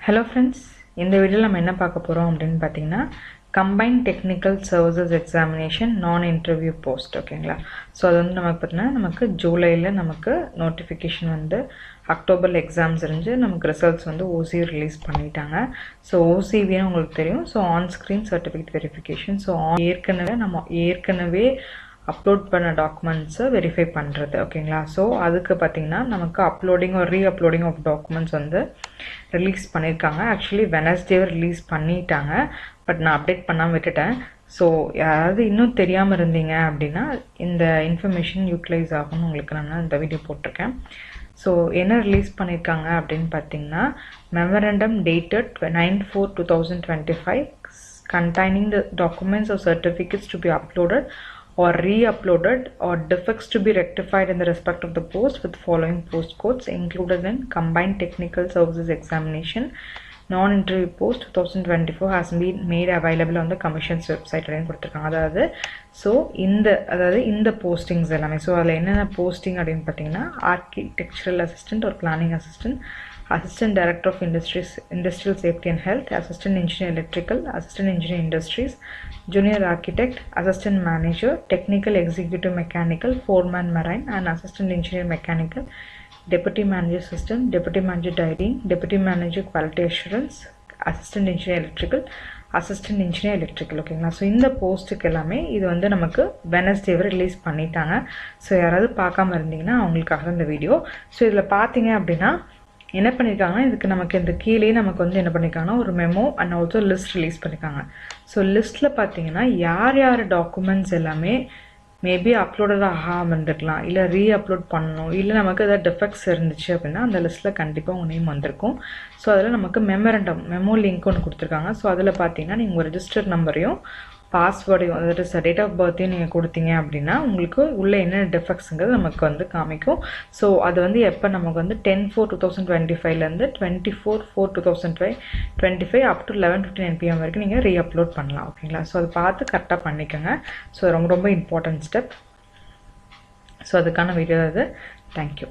Hello friends, இந்த வீடியோல நம்ம என்ன பார்க்க போறோம் அப்படினு பாத்தீங்கன்னா combined technical services examination non interview post ஓகேங்களா. சோ அது வந்து நமக்கு பார்த்தீங்கன்னா நமக்கு ஜூலைல நமக்கு நோட்டிஃபிகேஷன் வந்து அக்டோபர்ல எக்ஸாம்ஸ் இருந்து நமக்கு ரிசல்ட்ஸ் வந்து OC ரிலீஸ் பண்ணிட்டாங்க. சோ OCV உங்களுக்கு தெரியும். So on screen certificate verification. So ஏற்கனவே upload பண்ண documents வெரிஃபை பண்றது ஓகேங்களா. சோ அதுக்கு பாத்தீங்கன்னா நமக்கு uploading or re-uploading of documents வந்து ரிலீஸ் பண்ணிருக்காங்க. Actually Wednesday ரிலீஸ் பண்ணிட்டாங்க. பட் நான் அப்டேட் பண்ணாம விட்டுட்டேன். சோ யாராவது இன்னும் தெரியாம இருந்தீங்க அப்படினா இந்த இன்ஃபர்மேஷன் யூட்டிலைஸ் ஆகும்னு உங்களுக்கு நான் இந்த வீடியோ போட்டுருக்கேன். சோ என்ன ரிலீஸ் பண்ணிருக்காங்க அப்படினு பாத்தீங்கன்னா memorandum dated 9/4/2025 containing the documents or certificates to be uploaded or re-uploaded or defects to be rectified in the respect of the post with following post codes included in combined technical services examination non-interview post 2024 has been made available on the commission's website ல கொடுத்திருக்காங்க. அதாவது so இந்த postings எல்லாமே so அதுல என்னென்ன posting அப்படினு பாத்தீங்கன்னா architectural assistant or planning assistant, assistant director of industrial safety and health, assistant engineer electrical, assistant engineer industries, junior architect, assistant manager, technical executive mechanical, foreman marine and assistant engineer mechanical, deputy manager system, deputy manager dieting, deputy manager quality assurance, assistant engineer electrical, assistant engineer electrical ஓகேங்களா. So இந்த போஸ்ட்க்கு எல்லாமே இது வந்து நமக்கு Wednesday release பண்ணிட்டாங்க. So யாராவது பார்க்காம இருந்தீங்கன்னா அவங்களுக்காக இந்த வீடியோ. சோ இதுல பாத்தீங்க அப்படினா என்ன பண்ணிருக்காங்கன்னா இதுக்கு நமக்கு இந்த கீழே நமக்கு வந்து என்ன பண்ணிருக்காங்கன்னா ஒரு memo and also list release பண்ணிருக்காங்க. சோ லிஸ்ட்ல பாத்தீங்கன்னா யார் டாக்குமெண்ட்ஸ் எல்லாமே மேபி அப்லோடட் ஆகாம இருந்திருக்கலாம், இல்ல ரீஅப்லோட் பண்ணணும், இல்ல நமக்கு ஏதாவது டிஃபெக்ட்ஸ் இருந்துச்சு அப்படின்னா அந்த லிஸ்ட்ல கண்டிப்பா உங்க நேம் வந்திருக்கும். சோ அதுல நமக்கு மெமோ லிங்க் ஒன்று கொடுத்துருக்காங்க. சோ அதுல பாத்தீங்கன்னா நீங்க ஒரு ரெஜிஸ்டர் நம்பரையும் பாஸ்வேர்டையும் அதாவது டேட் ஆஃப் பர்த்தையும் நீங்க கொடுத்தீங்க அப்படின்னா உங்களுக்கு உள்ள என்ன டிஃபெக்ட்ஸ்ங்கிறது நமக்கு வந்து காமிக்கும். சோ அது வந்து எப்ப நமக்கு வந்து 10/4/2025 ல இருந்து 24/4/2025 up to 11:59 PM வரைக்கும் நீங்க ரீஅப்லோட் பண்ணலாம் ஓகேங்களா. சோ அதை பார்த்து கரெக்டா பண்ணிக்கோங்க. சோ ரொம்ப ரொம்ப இம்பார்ட்டன்ட் ஸ்டெப். சோ அதுக்கான வீடியோ அது. Thank you.